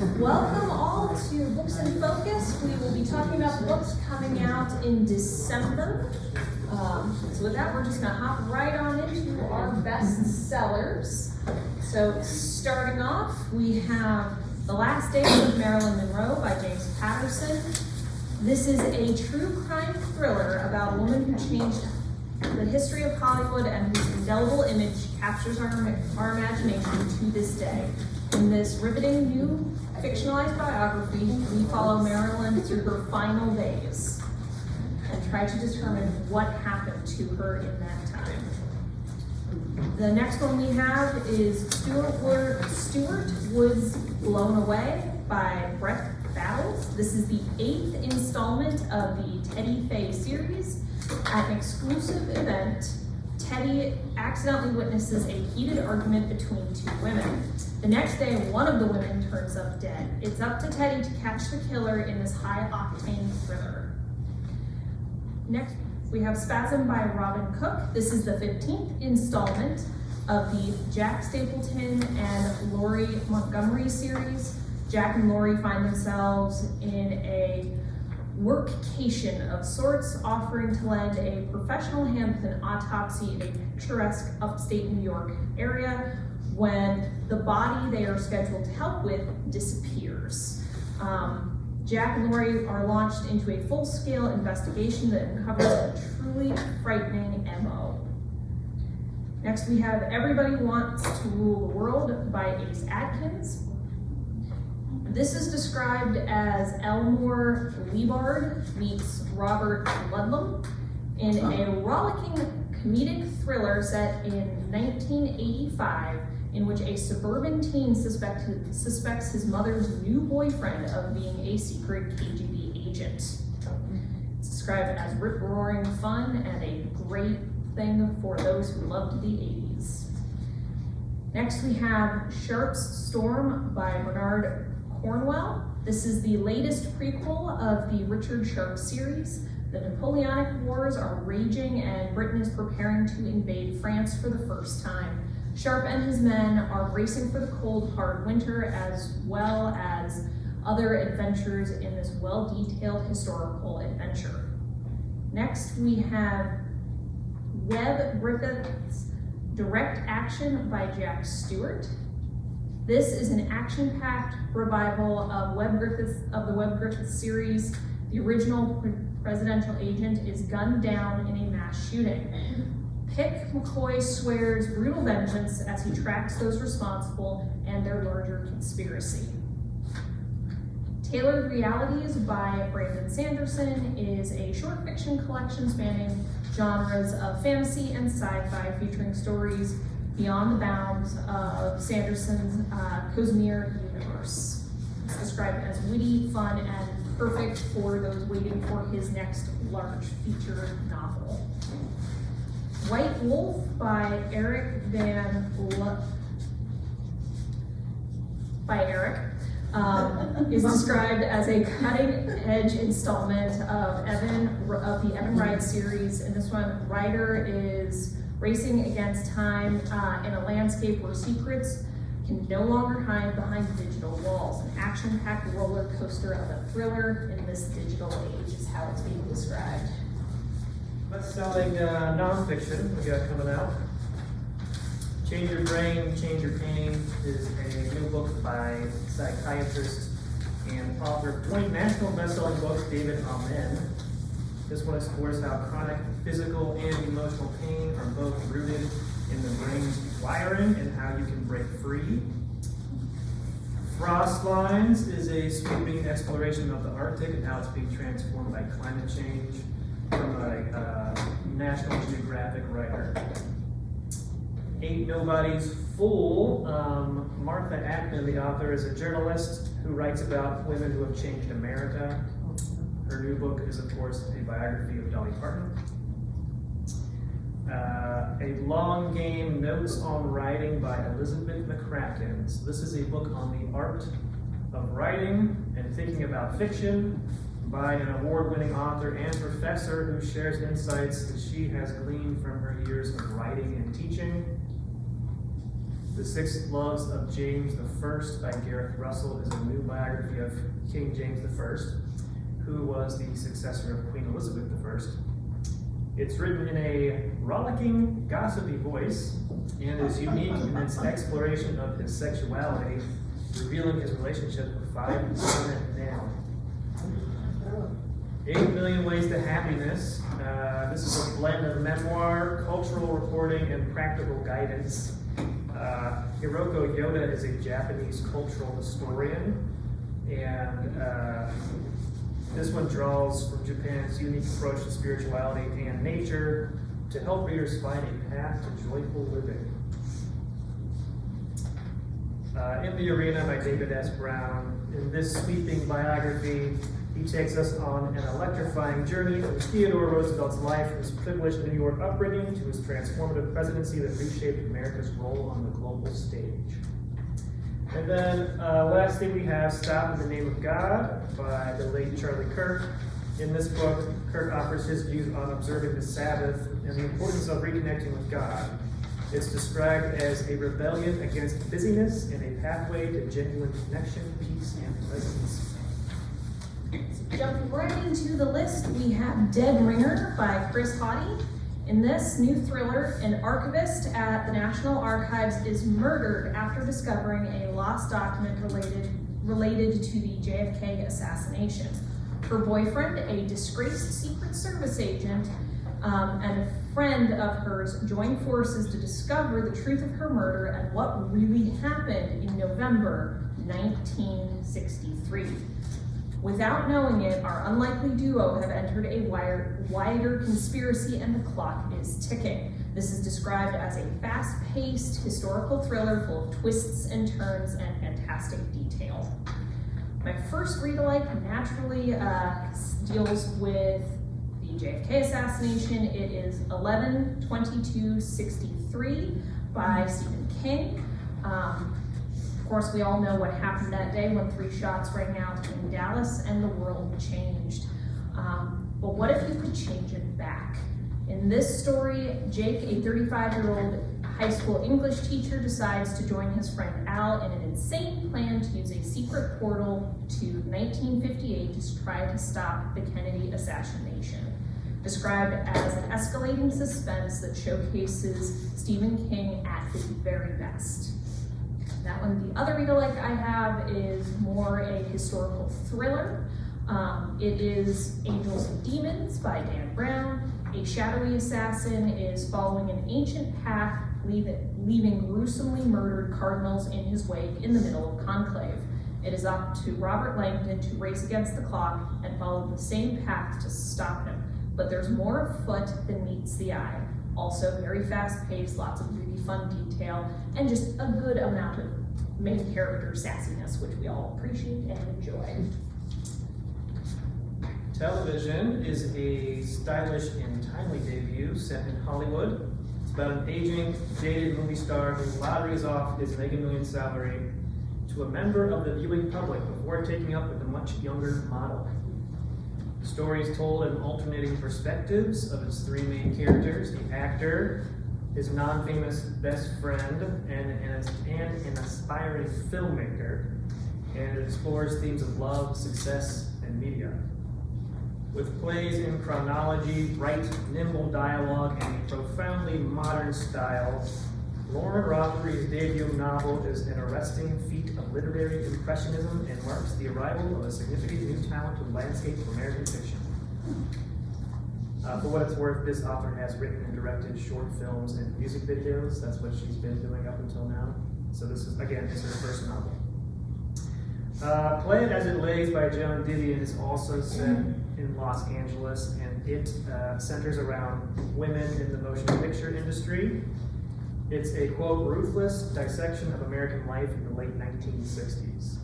Welcome all to Books in Focus. We will be talking about books coming out in December. So with that, we're just gonna hop right on into our best sellers. So starting off, we have The Last Days of Marilyn Monroe by James Patterson. This is a true crime thriller about a woman who changed the history of Hollywood and whose indelible image captures our imagination to this day. In this riveting new fictionalized biography, we follow Marilyn through her final days and try to determine what happened to her in that time. The next one we have is Stuart Woods Blown Away by Brett Battles. This is the 8th installment of the Teddy Faye series. At an exclusive event, Teddy accidentally witnesses a heated argument between two women. The next day, one of the women turns up dead. It's up to Teddy to catch the killer in this high-octane thriller. Next, we have Spasm by Robin Cook. This is the 15th installment of the Jack Stapleton and Laurie Montgomery series. Jack and Laurie find themselves in a workcation of sorts, offering to lend a professional hand with an autopsy in a picturesque upstate New York area when the body they are scheduled to help with disappears. Jack and Laurie are launched into a full-scale investigation that uncovers a truly frightening MO. Next, we have Everybody Wants to Rule the World by Ace Atkins. This is described as Elmore Leibard meets Robert Ludlum in a rollicking comedic thriller set in 1985 in which a suburban teen suspects his mother's new boyfriend of being a secret KGB agent. It's described as rip-roaring fun and a great thing for those who loved the 80s. Next we have Sharpe's Storm by Bernard Cornwell. This is the latest prequel of the Richard Sharpe series. The Napoleonic Wars are raging and Britain is preparing to invade France for the first time. Sharpe and his men are racing for the cold, hard winter as well as other adventures in this well-detailed historical adventure. Next, we have Webb Griffith's Direct Action by Jack Stewart. This is an action-packed revival of the Webb Griffith series. The original presidential agent is gunned down in a mass shooting. Pick McCoy swears brutal vengeance as he tracks those responsible and their larger conspiracy. Tailored Realities by Brandon Sanderson is a short fiction collection spanning genres of fantasy and sci-fi featuring stories beyond the bounds of Sanderson's Cosmere universe. It's described as witty, fun, and perfect for those waiting for his next large feature novel. White Wolf by Eric is described as a cutting-edge installment of the Evan Wright series. In this one, Ryder is racing against time in a landscape where secrets can no longer hide behind digital walls. An action-packed roller coaster of a thriller in this digital age is how it's being described. Best-selling nonfiction we got coming out. Change Your Brain, Change Your Pain is a new book by psychiatrist and author of 20 national best-selling books, David Amen. This one explores how chronic physical and emotional pain are both rooted in the brain's wiring and how you can break free. Frost Lines is a sweeping exploration of the Arctic and how it's being transformed by climate change from a National Geographic writer. Ain't Nobody's Fool. Martha Ackman, the author, is a journalist who writes about women who have changed America. Her new book is, of course, a biography of Dolly Parton. A Long Game, Notes on Writing by Elizabeth McCracken. So this is a book on the art of writing and thinking about fiction by an award-winning author and professor who shares insights that she has gleaned from her years of writing and teaching. The Six Loves of James I by Gareth Russell is a new biography of King James I, who was the successor of Queen Elizabeth I. It's written in a rollicking, gossipy voice and is unique in its exploration of his sexuality, revealing his relationship with 5 prominent men. 8 Million Ways to Happiness. This is a blend of memoir, cultural reporting, and practical guidance. Hiroko Yoda is a Japanese cultural historian, and this one draws from Japan's unique approach to spirituality and nature to help readers find a path to joyful living. In the Arena by David S. Brown. In this sweeping biography, he takes us on an electrifying journey from Theodore Roosevelt's life, from his privileged New York upbringing, to his transformative presidency that reshaped America's role on the global stage. And then lastly, we have Stop in the Name of God by the late Charlie Kirk. In this book, Kirk offers his views on observing the Sabbath and the importance of reconnecting with God. It's described as a rebellion against busyness and a pathway to genuine connection, peace, and presence. Jumping right into the list, we have Dead Ringer by Chris Haughey. In this new thriller, an archivist at the National Archives is murdered after discovering a lost document related to the JFK assassination. Her boyfriend, a disgraced Secret Service agent, and a friend of hers join forces to discover the truth of her murder and what really happened in November 1963. Without knowing it, our unlikely duo have entered a wider conspiracy and the clock is ticking. This is described as a fast-paced historical thriller full of twists and turns and fantastic detail. My first read-alike naturally deals with the JFK assassination. It is 11/22/63 by Stephen King. Of course, we all know what happened that day when 3 shots rang out in Dallas and the world changed. But what if you could change it back? In this story, Jake, a 35-year-old high school English teacher, decides to join his friend Al in an insane plan to use a secret portal to 1958 to try to stop the Kennedy assassination. Described as an escalating suspense that showcases Stephen King at his very best. That one, the other read-alike I have is more a historical thriller. It is Angels and Demons by Dan Brown. A shadowy assassin is following an ancient path, leaving gruesomely murdered cardinals in his wake in the middle of conclave. It is up to Robert Langdon to race against the clock and follow the same path to stop him. But there's more afoot than meets the eye. Also very fast-paced, lots of really fun detail, and just a good amount of main character sassiness, which we all appreciate and enjoy. Television is a stylish and timely debut set in Hollywood. It's about an aging, jaded movie star who lotteries off his Mega Millions salary to a member of the viewing public before taking up with a much younger model. The story is told in alternating perspectives of its 3 main characters: the actor, his non-famous best friend, and an aspiring filmmaker, and it explores themes of love, success, and media. With plays in chronology, bright, nimble dialogue, and a profoundly modern style, Lauren Rothery's debut novel is an arresting feat of literary impressionism and marks the arrival of a significant new talent to the landscape of American fiction. For what it's worth, this author has written and directed short films and music videos. That's what she's been doing up until now. So this is, again, is her first novel. Play It As It Lays by Joan Didion is also set in Los Angeles, and it centers around women in the motion picture industry. It's a, quote, ruthless dissection of American life in the late 1960s.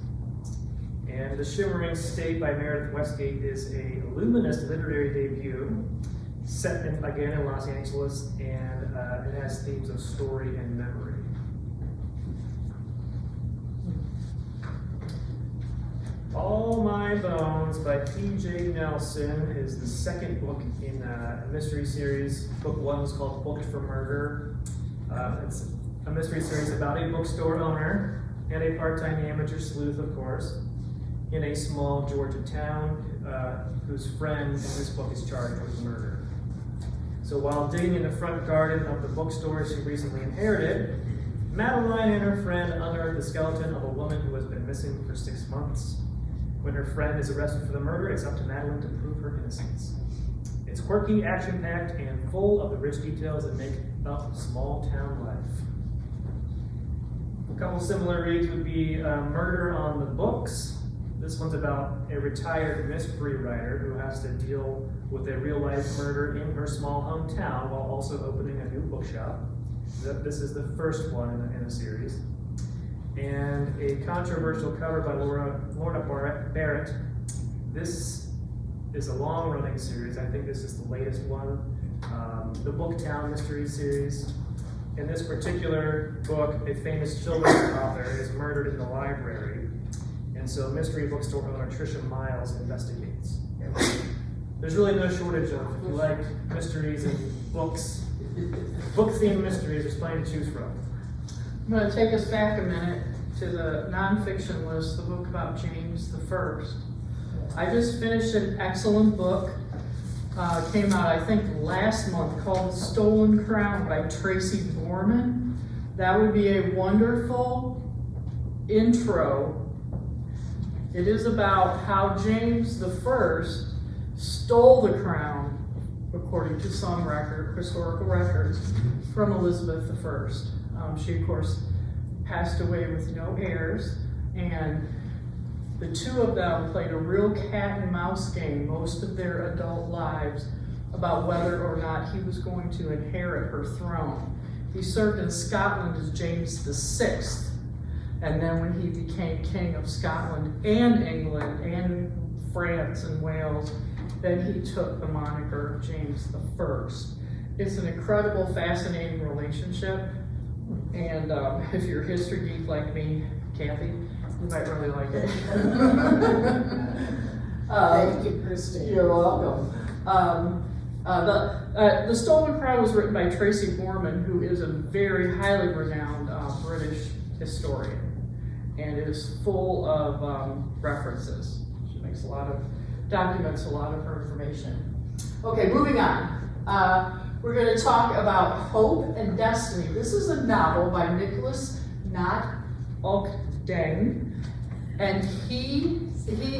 And The Shimmering State by Meredith Westgate is a luminous literary debut set again in Los Angeles, and it has themes of story and memory. All My Bones by P.J. Nelson is the second book in a mystery series. Book 1 was called Booked for Murder. It's a mystery series about a bookstore owner and a part-time amateur sleuth, of course, in a small Georgia town whose friend in this book is charged with murder. So while digging in the front garden of the bookstore she recently inherited, Madeline and her friend unearth the skeleton of a woman who has been missing for 6 months. When her friend is arrested for the murder, it's up to Madeline to prove her innocence. It's quirky, action-packed, and full of the rich details that make up small-town life. A couple similar reads would be Murder on the Books. This one's about a retired mystery writer who has to deal with a real-life murder in her small hometown while also opening a new bookshop. This is the first one in the series. And a controversial cover by Lorna Barrett. This is a long-running series. I think this is the latest one. The Booktown Mystery Series. In this particular book, a famous children's author is murdered in the library. And so mystery bookstore owner Tricia Miles investigates. There's really no shortage of, if you like mysteries and books, book-themed mysteries, there's plenty to choose from. I'm going to take us back a minute to the nonfiction list, the book about James I. I just finished an excellent book, came out I think last month, called The Stolen Crown by Tracy Borman. That would be a wonderful intro. It is about how James I stole the crown, according to some historical records, from Elizabeth I. She, of course, passed away with no heirs, and the two of them played a real cat and mouse game most of their adult lives about whether or not he was going to inherit her throne. He served in Scotland as James VI, and then when he became King of Scotland and England and France and Wales, then he took the moniker of James I. It's an incredible, fascinating relationship. And if you're a history geek like me, Kathy, you might really like it. Thank you, Christine. You're welcome. The Stolen Crown was written by Tracy Borman, who is a very highly renowned British historian, and is full of references. She makes documents a lot of her information. Okay, moving on. We're going to talk about Hope and Destiny. This is a novel by Nicholas Nat Oakdeng, and he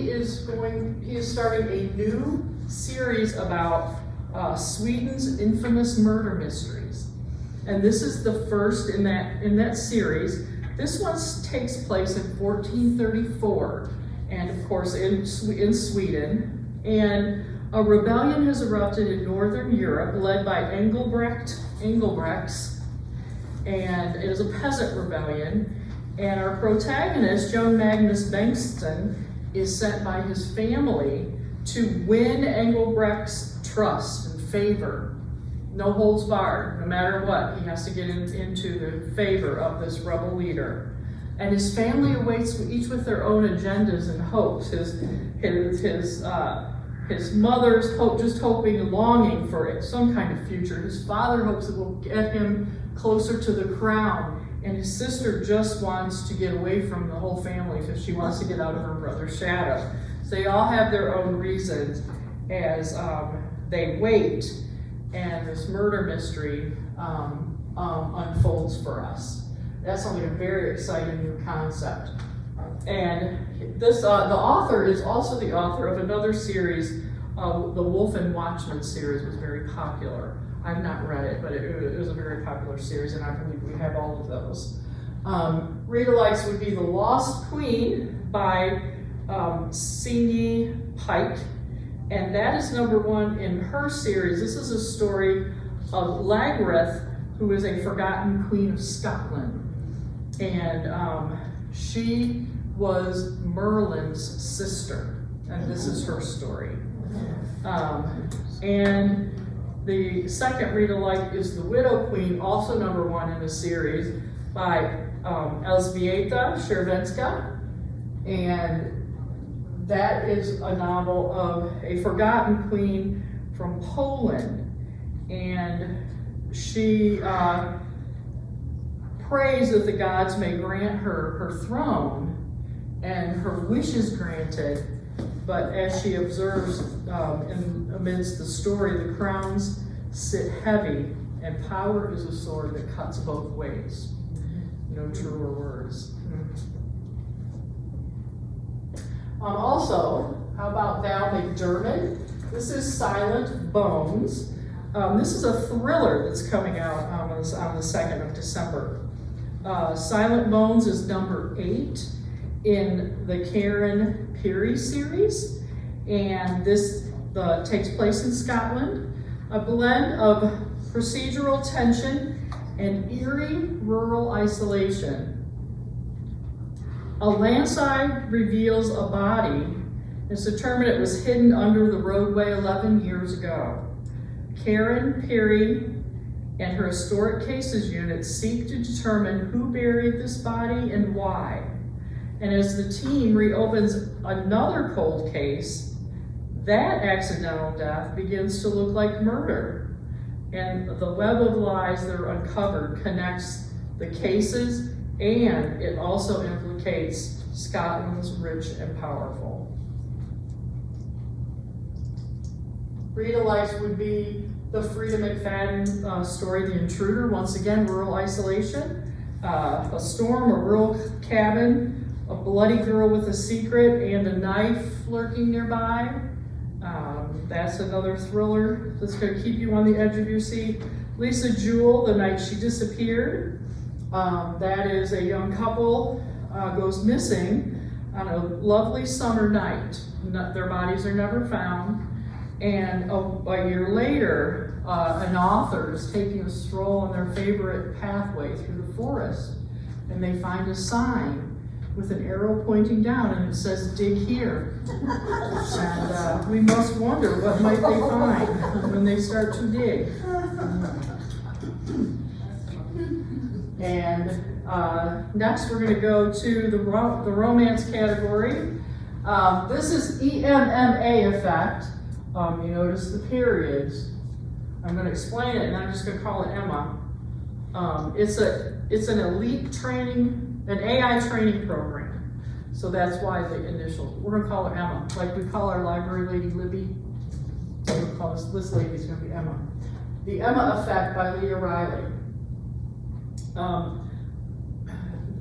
is starting a new series about Sweden's infamous murder mysteries, and this is the first in that series. This one takes place in 1434, and of course in Sweden, and a rebellion has erupted in Northern Europe led by Engelbrechts, and it is a peasant rebellion. And our protagonist, John Magnus Bengtsson, is sent by his family to win Engelbrecht's trust and favor. No holds barred, no matter what. He has to get into the favor of this rebel leader. And his family awaits, each with their own agendas and hopes. His mother's hoping and longing for some kind of future. His father hopes it will get him closer to the crown. And his sister just wants to get away from the whole family because she wants to get out of her brother's shadow. So they all have their own reasons as they wait, and this murder mystery unfolds for us. That's only a very exciting new concept. And this, the author is also the author of another series, the Wolf and Watchman series was very popular. I've not read it, but it was a very popular series, and I believe we have all of those. Read-alikes would be The Lost Queen by Signe Pike, and that is #1 in her series. This is a story of Lagreth, who is a forgotten queen of Scotland, and she was Merlin's sister, and this is her story. And the second read-alike is The Widow Queen, also #1 in the series, by Elżbieta Czerwenska, and that is a novel of a forgotten queen from Poland, and she prays that the gods may grant her her throne and her wishes granted. But as she observes amidst the story, the crowns sit heavy, and power is a sword that cuts both ways. No truer words. Also, how about Val McDermid? This is Silent Bones. This is a thriller that's coming out on the 2nd of December. Silent Bones is number 8 in the Karen Pirie series, and this takes place in Scotland. A blend of procedural tension and eerie rural isolation. A landslide reveals a body. It's determined it was hidden under the roadway 11 years ago. Karen Pirie and her historic cases unit seek to determine who buried this body and why. And as the team reopens another cold case, that accidental death begins to look like murder. And the web of lies that are uncovered connects the cases, and it also implicates Scotland's rich and powerful. Rita Likes would be the Frida McFadden story, The Intruder. Once again, rural isolation, a storm, a rural cabin, a bloody girl with a secret, and a knife lurking nearby. That's another thriller that's going to keep you on the edge of your seat. Lisa Jewell, The Night She Disappeared. That is a young couple goes missing on a lovely summer night. Their bodies are never found. And a year later, an author is taking a stroll on their favorite pathway through the forest, and they find a sign with an arrow pointing down, and it says, "Dig here." And we must wonder what might they find when they start to dig. And next we're going to go to the romance category. This is EMMA effect. You notice the periods. I'm going to explain it, and I'm just going to call it Emma. It's an elite training, an AI training program. So that's why the initials. We're going to call her Emma, like we call our library lady Libby. We're going to call this lady's going to be Emma. The Emma Effect by Leah Riley.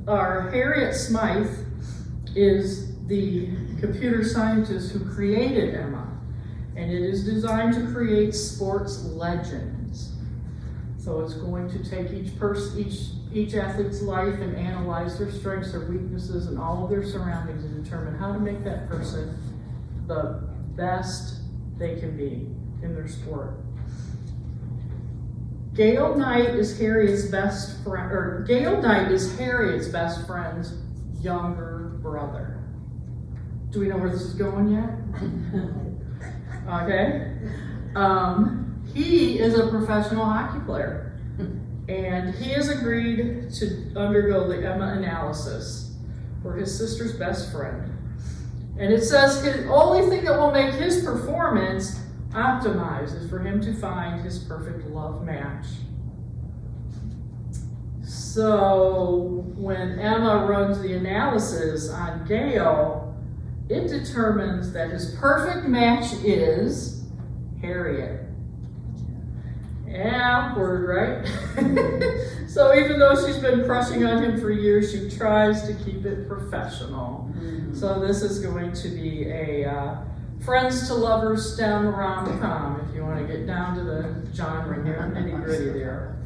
Our Harriet Smythe is the computer scientist who created Emma. And it is designed to create sports legends. So it's going to take each athlete's life and analyze their strengths, their weaknesses, and all of their surroundings and determine how to make that person the best they can be in their sport. Gail Knight is Harriet's best friend's younger brother. Do we know where this is going yet? Okay. He is a professional hockey player, and he has agreed to undergo the Emma analysis for his sister's best friend. And it says the only thing that will make his performance optimized is for him to find his perfect love match. So when Emma runs the analysis on Gail, it determines that his perfect match is Harriet. Yeah, awkward, right? So even though she's been crushing on him for years, she tries to keep it professional. So this is going to be a friends to lovers STEM rom-com, if you want to get down to the genre here, nitty-gritty there.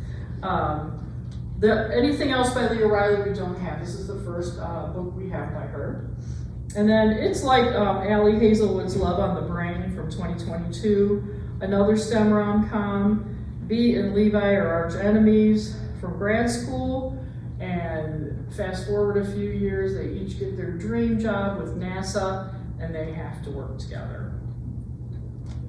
Anything else by Leah Riley we don't have. This is the first book we have by her. And then it's like Allie Hazelwood's Love on the Brain from 2022, another STEM rom-com. Bea and Levi are arch enemies from grad school, and fast forward a few years, they each get their dream job with NASA, and they have to work together.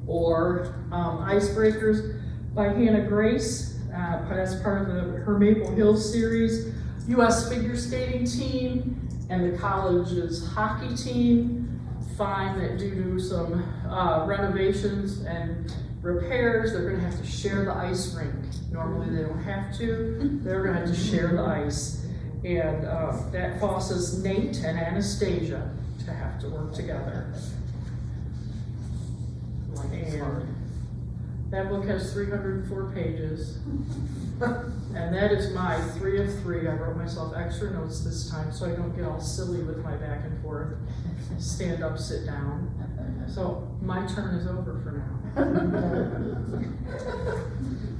Or Icebreakers by Hannah Grace, that's part of her Maple Hills series, U.S. figure skating team, and the college's hockey team find that due to some renovations and repairs, they're gonna have to share the ice rink. Normally they don't have to, they're gonna have to share the ice. And that causes Nate and Anastasia to have to work together. And that book has 304 pages. And that is my 3 of 3. I wrote myself extra notes this time so I don't get all silly with my back and forth. Stand up, sit down. So my turn is over for now.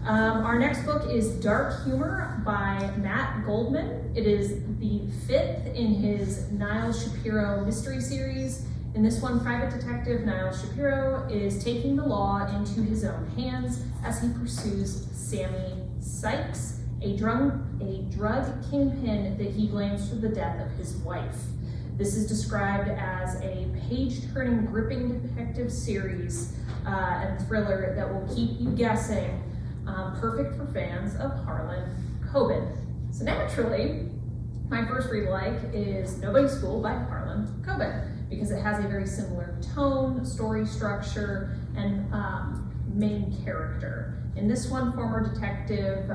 Our next book is Dark Humor by Matt Goldman. It is the 5th in his Niles Shapiro mystery series. In this one, private detective Niles Shapiro is taking the law into his own hands as he pursues Sammy Sykes, a drug kingpin that he blames for the death of his wife. This is described as a page-turning, gripping detective series and thriller that will keep you guessing, perfect for fans of Harlan Coben. So naturally, my first read like is Nobody's Fool by Harlan Coben, because it has a very similar tone, story structure, and main character. In this one, former detective,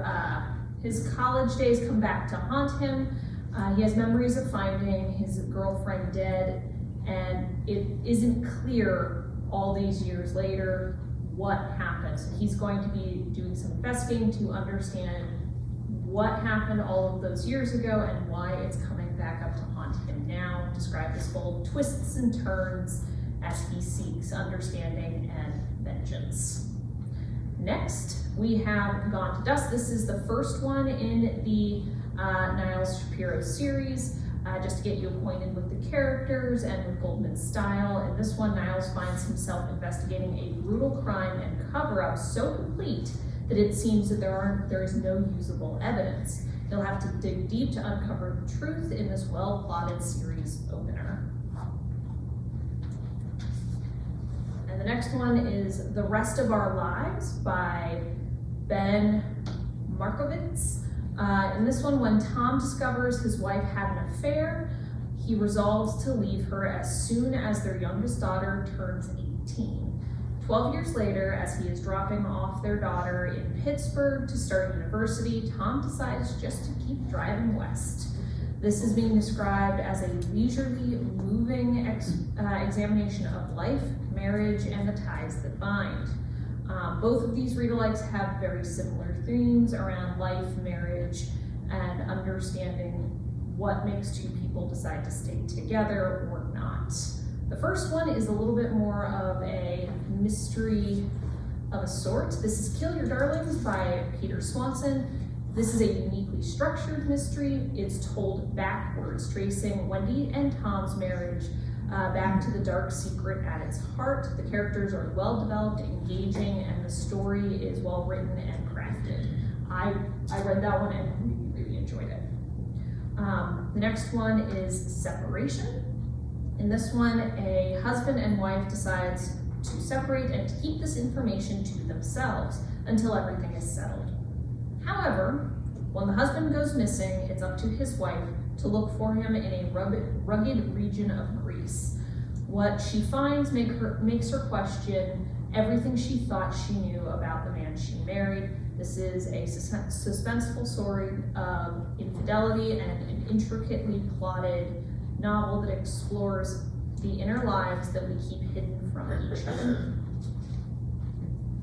his college days come back to haunt him. He has memories of finding his girlfriend dead, and it isn't clear all these years later what happened. So he's going to be doing some investigating to understand what happened all of those years ago and why it's coming back up to haunt him now, described as full of twists and turns as he seeks understanding and vengeance. Next, we have Gone to Dust. This is the first one in the Niles Shapiro series, just to get you acquainted with the characters and with Goldman's style. In this one, Niles finds himself investigating a brutal crime and cover-up so complete that it seems that there is no usable evidence. He'll have to dig deep to uncover the truth in this well-plotted series opener. And the next one is The Rest of Our Lives by Ben Markovitz. In this one, when Tom discovers his wife had an affair, he resolves to leave her as soon as their youngest daughter turns 18. 12 years later, as he is dropping off their daughter in Pittsburgh to start university, Tom decides just to keep driving west. This is being described as a leisurely, moving examination of life, marriage, and the ties that bind. Both of these read-alikes have very similar themes around life, marriage, and understanding what makes two people decide to stay together or not. The first one is a little bit more of a mystery of a sort. This is Kill Your Darlings by Peter Swanson. This is a uniquely structured mystery. It's told backwards, tracing Wendy and Tom's marriage back to the dark secret at its heart. The characters are well developed, engaging, and the story is well written and crafted. I read that one and really enjoyed it. The next one is Separation. In this one, a husband and wife decides to separate and to keep this information to themselves until everything is settled. However, when the husband goes missing, it's up to his wife to look for him in a rugged region of Greece. What she finds makes her question everything she thought she knew about the man she married. This is a suspenseful story of infidelity and an intricately plotted novel that explores the inner lives that we keep hidden from each other.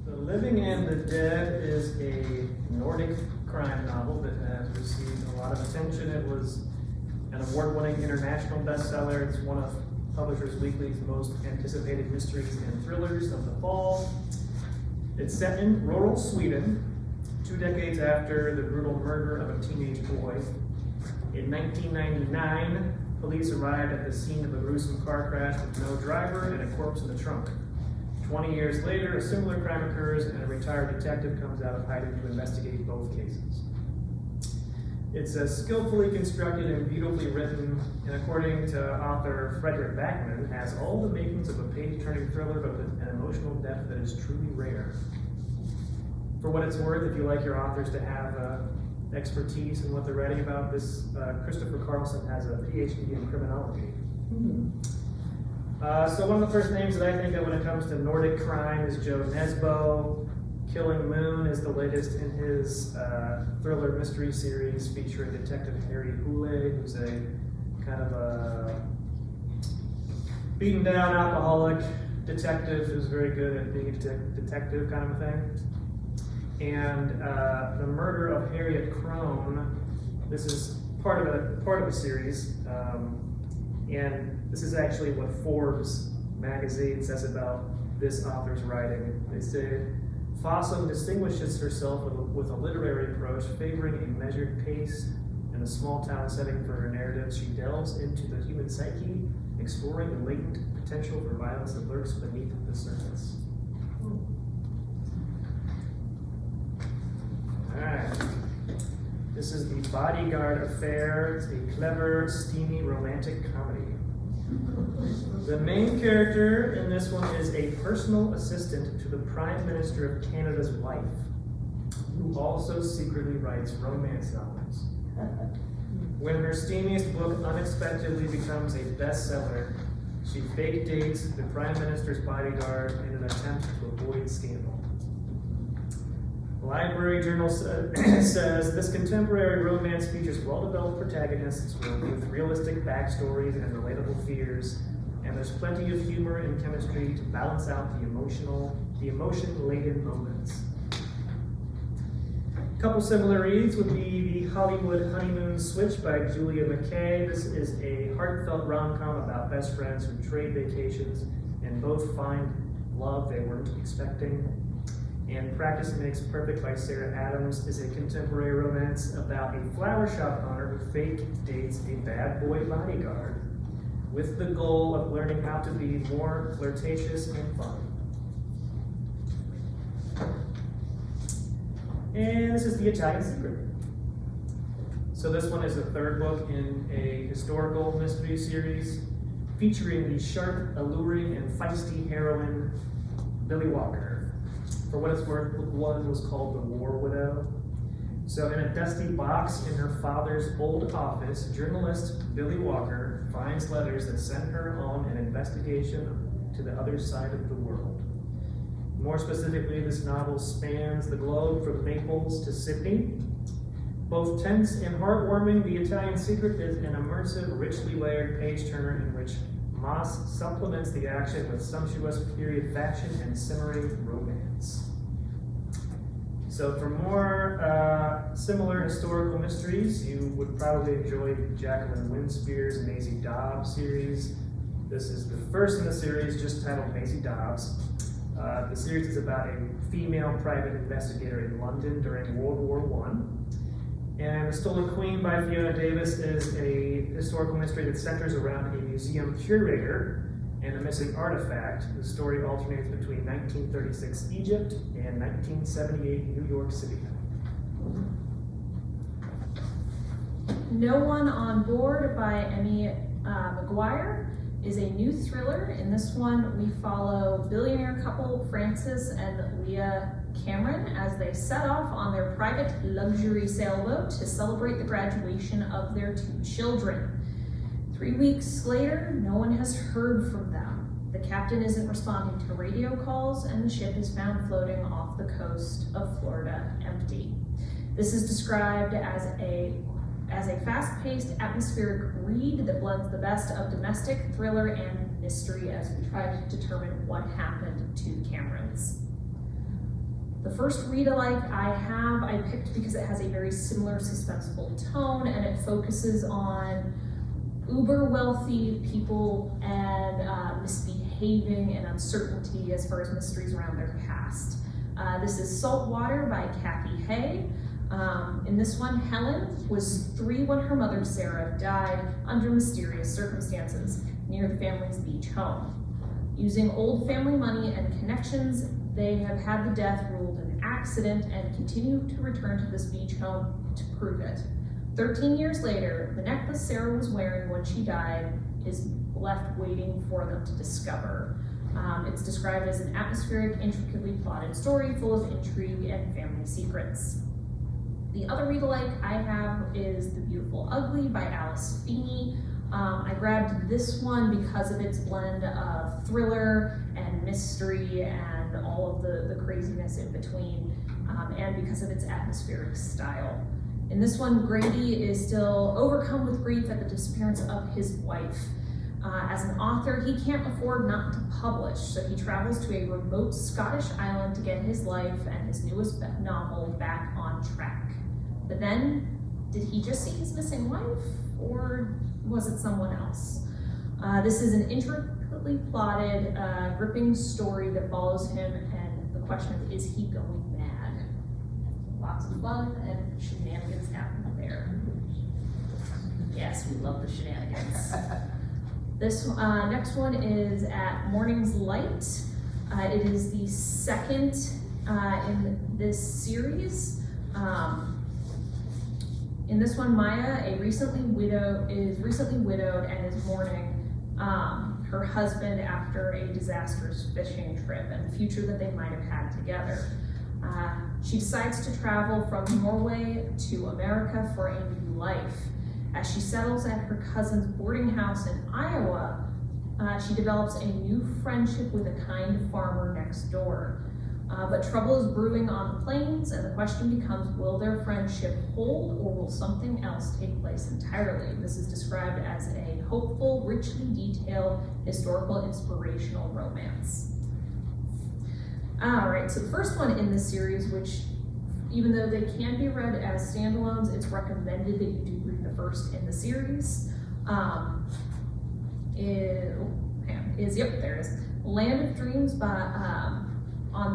The Living and the Dead is a Nordic crime novel that has received a lot of attention. It was an award-winning international bestseller. It's one of Publishers Weekly's most anticipated mysteries and thrillers of the fall. It's set in rural Sweden, 2 decades after the brutal murder of a teenage boy. In 1999, police arrived at the scene of a gruesome car crash with no driver and a corpse in the trunk. 20 years later, a similar crime occurs and a retired detective comes out of hiding to investigate both cases. It's skillfully constructed and beautifully written, and according to author Frederick Backman, has all the makings of a page-turning thriller but with an emotional depth that is truly rare. For what it's worth, if you like your authors to have expertise in what they're writing about, this Christopher Carlson has a PhD in criminology. So one of the first names that I think of when it comes to Nordic crime is Joe Nesbo. Killing Moon is the latest in his thriller mystery series featuring Detective Harry Houle, who's a kind of a beaten down alcoholic detective who's very good at being a detective kind of thing. And The Murder of Harriet Crone, this is part of a series, and this is actually what Forbes magazine says about this author's writing. They say, Fossum distinguishes herself with a literary approach, favoring a measured pace in a small town setting for her narrative. She delves into the human psyche, exploring the latent potential for violence that lurks beneath the surface. Alright. This is The Bodyguard Affair. It's a clever, steamy, romantic comedy. The main character in this one is a personal assistant to the Prime Minister of Canada's wife, who also secretly writes romance novels. When her steamiest book unexpectedly becomes a bestseller, she fake dates the Prime Minister's bodyguard in an attempt to avoid scandal. The Library Journal says this contemporary romance features well-developed protagonists with realistic backstories and relatable fears, and there's plenty of humor and chemistry to balance out the emotion-laden moments. A couple similar reads would be The Hollywood Honeymoon Switch by Julia McKay. This is a heartfelt rom-com about best friends who trade vacations and both find love they weren't expecting. And Practice Makes Perfect by Sarah Adams is a contemporary romance about a flower shop owner who fake dates a bad boy bodyguard with the goal of learning how to be more flirtatious and fun. And this is The Italian Secret. So this one is the third book in a historical mystery series featuring the sharp, alluring, and feisty heroine, Billy Walker. For what it's worth, book one was called The War Widow. So in a dusty box in her father's old office, journalist Billy Walker finds letters that send her on an investigation to the other side of the world. More specifically, this novel spans the globe from Naples to Sydney. Both tense and heartwarming, The Italian Secret is an immersive, richly layered page-turner in which Moss supplements the action with sumptuous period fashion and simmering romance. So for more similar historical mysteries, you would probably enjoy Jacqueline Winspear's Maisie Dobbs series. This is the first in the series, just titled Maisie Dobbs. The series is about a female private investigator in London during World War I. And The Stolen Queen by Fiona Davis is a historical mystery that centers around a museum curator and a missing artifact. The story alternates between 1936 Egypt and 1978 New York City. No One on Board by Emmy McGuire is a new thriller. In this one, we follow billionaire couple Francis and Leah Cameron as they set off on their private luxury sailboat to celebrate the graduation of their 2 children. 3 weeks later, no one has heard from them. The captain isn't responding to radio calls, and the ship is found floating off the coast of Florida empty. This is described as a fast-paced, atmospheric read that blends the best of domestic, thriller, and mystery as we try to determine what happened to Camerons. The first read-alike I picked because it has a very similar suspenseful tone, and it focuses on uber-wealthy people and misbehaving and uncertainty as far as mysteries around their past. This is Salt Water by Kathy Hay. In this one, Helen was 3 when her mother, Sarah, died under mysterious circumstances near the family's beach home. Using old family money and connections, they have had the death ruled an accident and continue to return to this beach home to prove it. 13 years later, the necklace Sarah was wearing when she died is left waiting for them to discover. It's described as an atmospheric, intricately plotted story full of intrigue and family secrets. The other read-alike I have is The Beautiful Ugly by Alice Feeney. I grabbed this one because of its blend of thriller and mystery and all of the craziness in between, and because of its atmospheric style. In this one, Grady is still overcome with grief at the disappearance of his wife. As an author, he can't afford not to publish, so he travels to a remote Scottish island to get his life and his newest novel back on track. But then, did he just see his missing wife, or was it someone else? This is an intricately plotted, gripping story that follows him, and the question of, is he going mad? Lots of fun and shenanigans happen there. Yes, we love the shenanigans. This next one is At Morning's Light. It is the second in this series. In this one, Maya is recently widowed and is mourning her husband after a disastrous fishing trip and the future that they might have had together. She decides to travel from Norway to America for a new life. As she settles at her cousin's boarding house in Iowa, she develops a new friendship with a kind farmer next door. But trouble is brewing on the plains, and the question becomes, will their friendship hold, or will something else take place entirely? This is described as a hopeful, richly detailed, historical, inspirational romance. All right, so the first one in this series, which even though they can be read as standalones, it's recommended that you do read the first in the series. There it is. Land of Dreams by,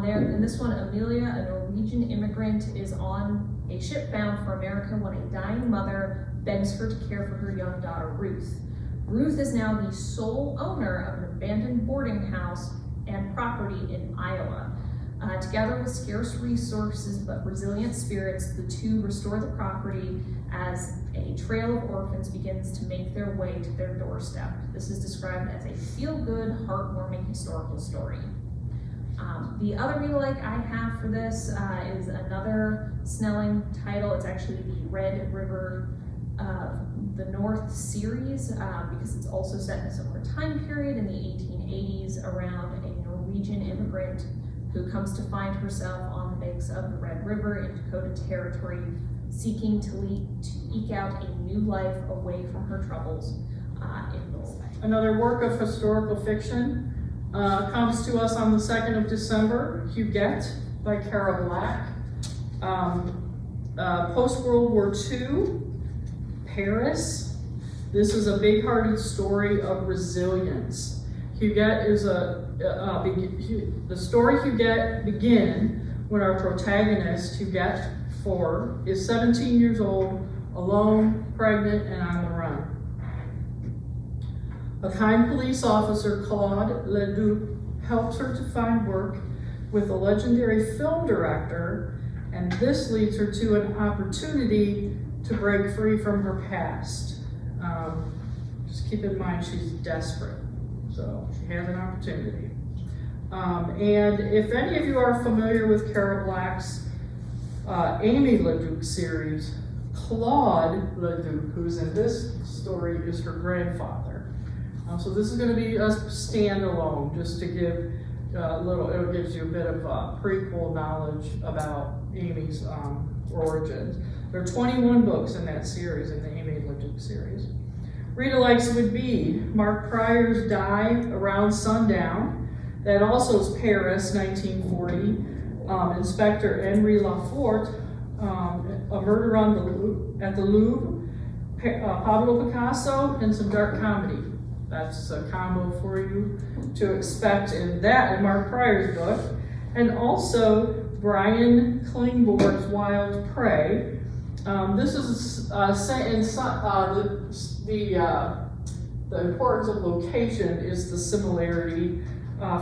in this one, Amelia, a Norwegian immigrant, is on a ship bound for America when a dying mother begs her to care for her young daughter, Ruth. Ruth is now the sole owner of an abandoned boarding house and property in Iowa. Together with scarce resources but resilient spirits, the two restore the property as a trail of orphans begins to make their way to their doorstep. This is described as a feel-good, heartwarming historical story. The other read-alike I have for this is another Snelling title. It's actually the Red River the North series, because it's also set in a similar time period in the 1880s around a Norwegian immigrant who comes to find herself on the banks of the Red River in Dakota Territory, seeking to eke out a new life away from her troubles in Norway. Another work of historical fiction comes to us on the 2nd of December, Huguette by Cara Black. Post-World War II, Paris. This is a big-hearted story of resilience. Huguette is the story Huguette begin when our protagonist, Huguette Ford, is 17 years old, alone, pregnant, and on the run. A kind police officer, Claude Leduc, helps her to find work with a legendary film director, and this leads her to an opportunity to break free from her past. Just keep in mind she's desperate, so she has an opportunity. And if any of you are familiar with Cara Black's Amy Leduc series, Claude Leduc, who's in this story, is her grandfather. So this is going to be a standalone, just to give it gives you a bit of prequel knowledge about Amy's origins. There are 21 books in that series, in the Amy Leduc series. Read-alikes would be Mark Pryor's Die Around Sundown. That also is Paris, 1940. Inspector Henri Lafort, A Murder at the Louvre. Pablo Picasso, and some dark comedy. That's a combo for you to expect in Mark Pryor's book. And also Brian Klingborg's Wild Prey. This is set in the importance of location is the similarity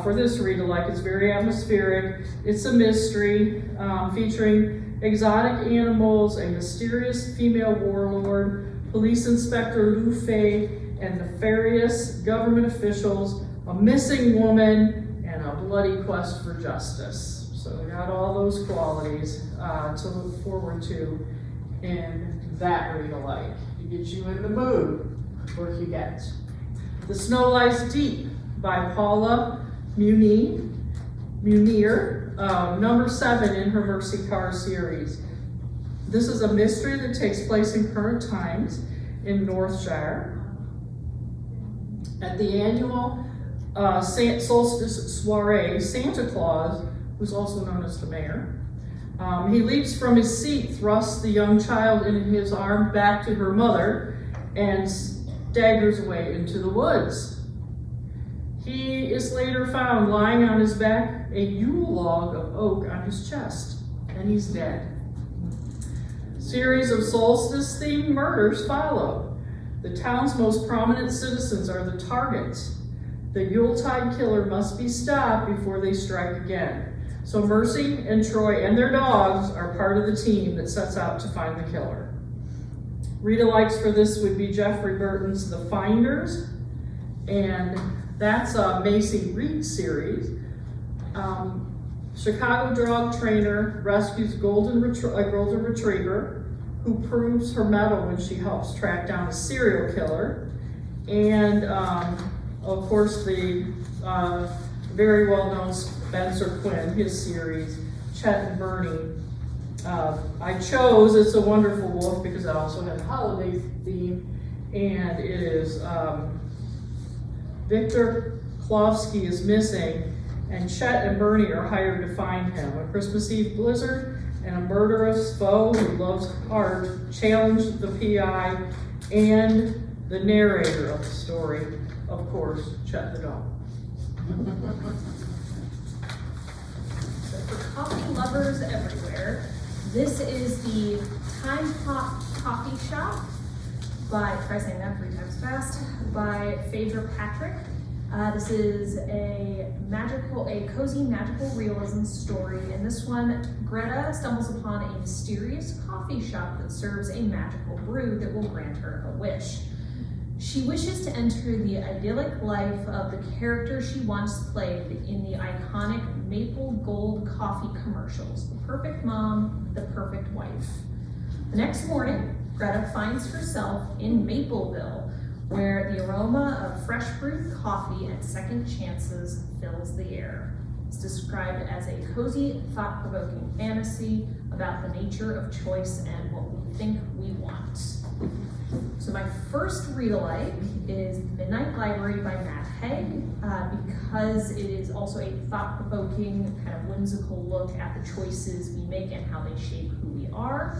for this read-alike. It's very atmospheric. It's a mystery featuring exotic animals, a mysterious female warlord, police inspector Lou Fay, and nefarious government officials, a missing woman, and a bloody quest for justice. So we got all those qualities to look forward to in that read-alike. It gets you in the mood. work you get. The Snow Lies Deep by Paula Munier, number 7 in her Mercy Carr series. This is a mystery that takes place in current times in Northshire. At the annual solstice soiree, Santa Claus, who's also known as the mayor, he leaps from his seat, thrusts the young child in his arm back to her mother, and staggers away into the woods. He is later found lying on his back, a Yule log of oak on his chest, and he's dead. Series of solstice-themed murders follow. The town's most prominent citizens are the targets. The Yuletide killer must be stopped before they strike again. So Mercy and Troy and their dogs are part of the team that sets out to find the killer. Read-alikes for this would be Jeffrey Burton's The Finders, and that's a Macy Reed series. Chicago dog trainer rescues a golden retriever who proves her mettle when she helps track down a serial killer. And of course the very well-known Spencer Quinn, his series, Chet and Bernie. I chose It's a Wonderful Book because it also has a holiday theme, and it is Victor Klofsky is missing, and Chet and Bernie are hired to find him. A Christmas Eve blizzard and a murderous foe who loves art challenge the PI and the narrator of the story, of course, Chet the dog. So for coffee lovers everywhere, this is the Time Pop Coffee Shop by, try saying that 3 times fast, by Phaedra Patrick. This is a cozy magical realism story. In this one, Greta stumbles upon a mysterious coffee shop that serves a magical brew that will grant her a wish. She wishes to enter the idyllic life of the character she once played in the iconic Maple Gold coffee commercials, the perfect mom, the perfect wife. The next morning, Greta finds herself in Mapleville, where the aroma of fresh brewed coffee and second chances fills the air. It's described as a cozy, thought-provoking fantasy about the nature of choice and what we think we want. So my first read-alike is Midnight Library by Matt Haig, because it is also a thought-provoking, kind of whimsical look at the choices we make and how they shape who we are.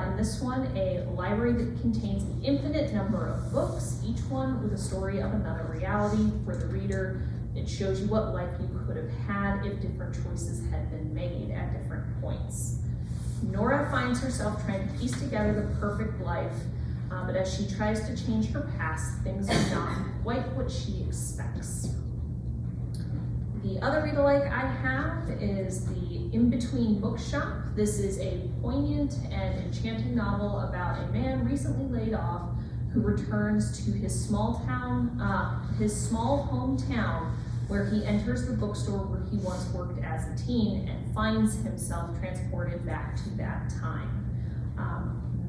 In this one, a library that contains an infinite number of books, each one with a story of another reality for the reader. It shows you what life you could have had if different choices had been made at different points. Nora finds herself trying to piece together the perfect life, but as she tries to change her past, things are not quite what she expects. The other read-alike I have is the In-Between Bookshop. This is a poignant and enchanting novel about a man recently laid off who returns to his small hometown, where he enters the bookstore where he once worked as a teen and finds himself transported back to that time.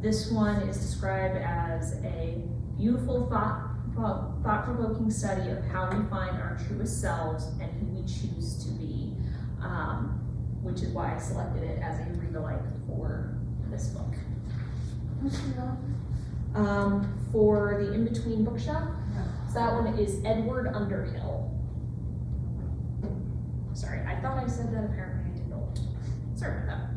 This one is described as a beautiful thought-provoking study of how we find our truest selves and who we choose to be, which is why I selected it as a read-alike for this book. For the In-Between Bookshop, so that one is Edward Underhill. Sorry, I thought I said that, apparently I did not. Sorry about that.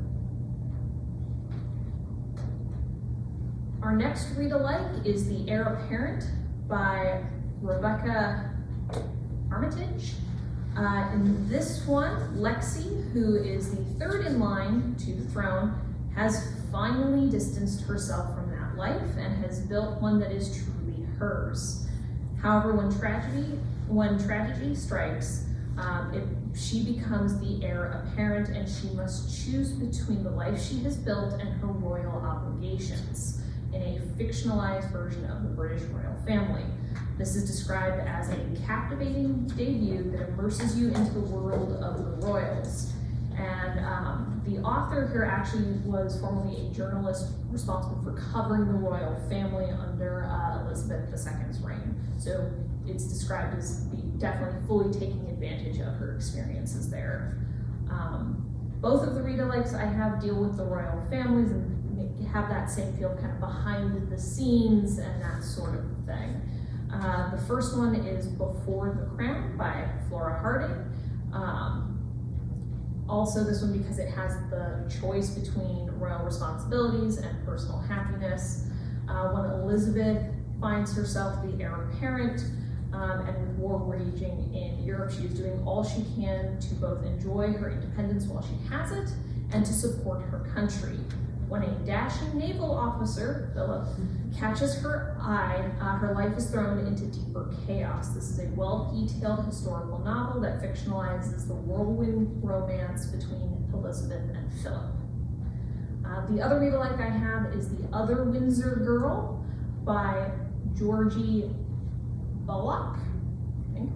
Our next read-alike is The Heir Apparent by Rebecca Armitage. In this one, Lexi, who is the third in line to the throne, has finally distanced herself from that life and has built one that is truly hers. However, when tragedy strikes, she becomes the heir apparent, and she must choose between the life she has built and her royal obligations in a fictionalized version of the British royal family. This is described as a captivating debut that immerses you into the world of the royals. And the author here actually was formerly a journalist responsible for covering the royal family under Elizabeth II's reign. So it's described as definitely fully taking advantage of her experiences there. Both of the read-alikes I have deal with the royal families and have that same feel kind of behind the scenes and that sort of thing. The first one is Before the Crown by Flora Harding. Also this one because it has the choice between royal responsibilities and personal happiness. When Elizabeth finds herself the heir apparent, and with war raging in Europe, she is doing all she can to both enjoy her independence while she has it and to support her country. When a dashing naval officer, Philip, catches her eye, her life is thrown into deeper chaos. This is a well-detailed historical novel that fictionalizes the whirlwind romance between Elizabeth and Philip. The other read-alike I have is The Other Windsor Girl by Georgie Bullock, I think.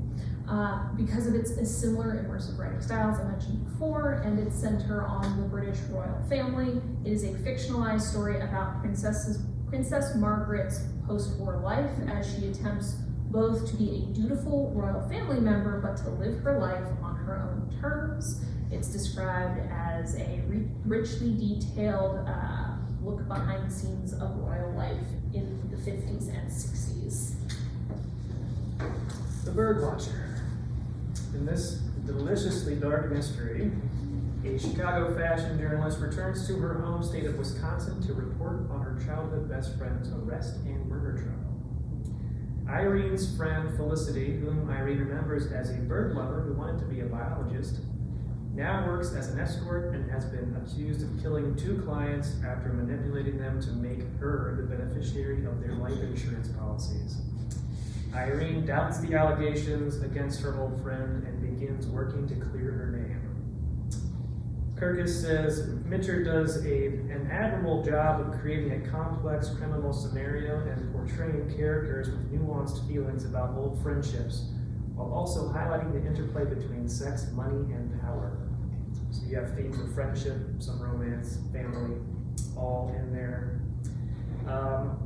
Because of its similar immersive writing styles I mentioned before, and its center on the British royal family, it is a fictionalized story about Princess Margaret's post-war life as she attempts both to be a dutiful royal family member, but to live her life on her own terms. It's described as a richly detailed look behind the scenes of royal life in the 50s and 60s. The Birdwatcher. In this deliciously dark mystery, a Chicago fashion journalist returns to her home state of Wisconsin to report on her childhood best friend's arrest and murder trial. Irene's friend Felicity, whom Irene remembers as a bird lover who wanted to be a biologist, now works as an escort and has been accused of killing 2 clients after manipulating them to make her the beneficiary of their life insurance policies. Irene doubts the allegations against her old friend and begins working to clear her name. Kirkus says Mitchell does an admirable job of creating a complex criminal scenario and portraying characters with nuanced feelings about old friendships, while also highlighting the interplay between sex, money, and power. So you have themes of friendship, some romance, family, all in there.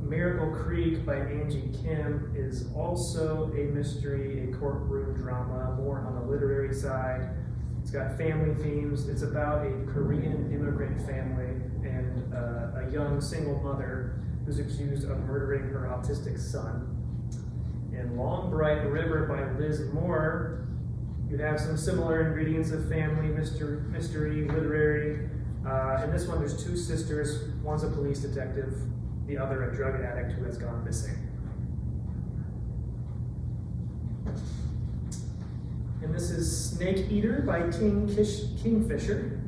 Miracle Creek by Angie Kim is also a mystery, a courtroom drama, more on the literary side. It's got family themes. It's about a Korean immigrant family and a young single mother who's accused of murdering her autistic son. In Long Bright River by Liz Moore, you have some similar ingredients of family, mystery, literary. In this one, there's 2 sisters. One's a police detective, the other a drug addict who has gone missing. And this is Snake Eater by Kingfisher.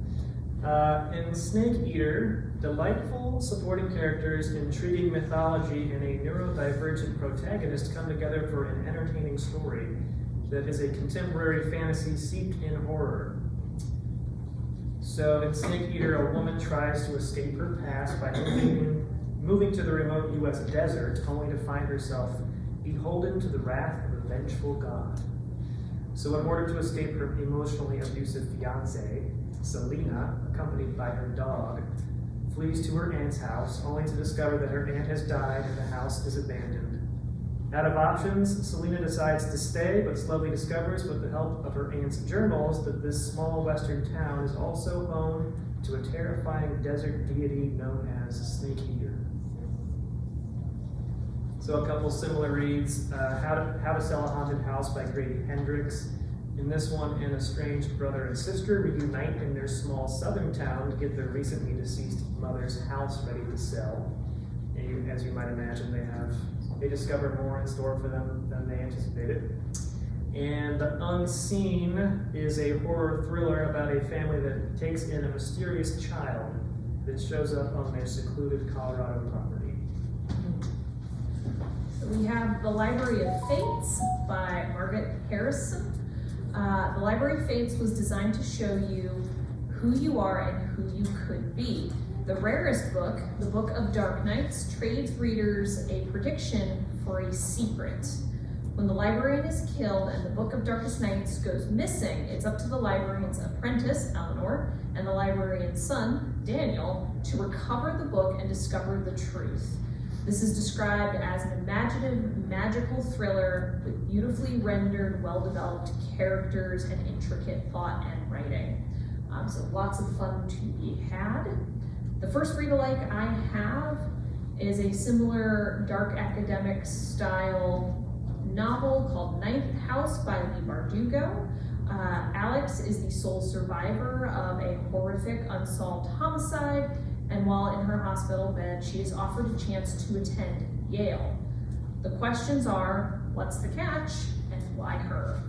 In Snake Eater, delightful supporting characters, intriguing mythology, and a neurodivergent protagonist come together for an entertaining story that is a contemporary fantasy steeped in horror. So in Snake Eater, a woman tries to escape her past by moving to the remote US desert, only to find herself beholden to the wrath of a vengeful god. So in order to escape her emotionally abusive fiancé, Selena, accompanied by her dog, flees to her aunt's house, only to discover that her aunt has died and the house is abandoned. Out of options, Selena decides to stay, but slowly discovers, with the help of her aunt's journals, that this small western town is also home to a terrifying desert deity known as Snake Eater. So a couple similar reads, How to Sell a Haunted House by Grady Hendrix. In this one, an estranged brother and sister reunite in their small southern town to get their recently deceased mother's house ready to sell. And as you might imagine, they discover more in store for them than they anticipated. And The Unseen is a horror thriller about a family that takes in a mysterious child that shows up on their secluded Colorado property. We have The Library of Fates by Margaret Harrison. The Library of Fates was designed to show you who you are and who you could be. The rarest book, the Book of Dark Nights, trades readers a prediction for a secret. When the librarian is killed and the Book of Darkest Nights goes missing, it's up to the librarian's apprentice, Eleanor, and the librarian's son, Daniel, to recover the book and discover the truth. This is described as an imaginative, magical thriller with beautifully rendered, well-developed characters and intricate thought and writing. So lots of fun to be had. The first read-alike I have is a similar dark academic style novel called Ninth House by Lee Bardugo. Alex is the sole survivor of a horrific unsolved homicide, and while in her hospital bed, she is offered a chance to attend Yale. The questions are, what's the catch, and why her?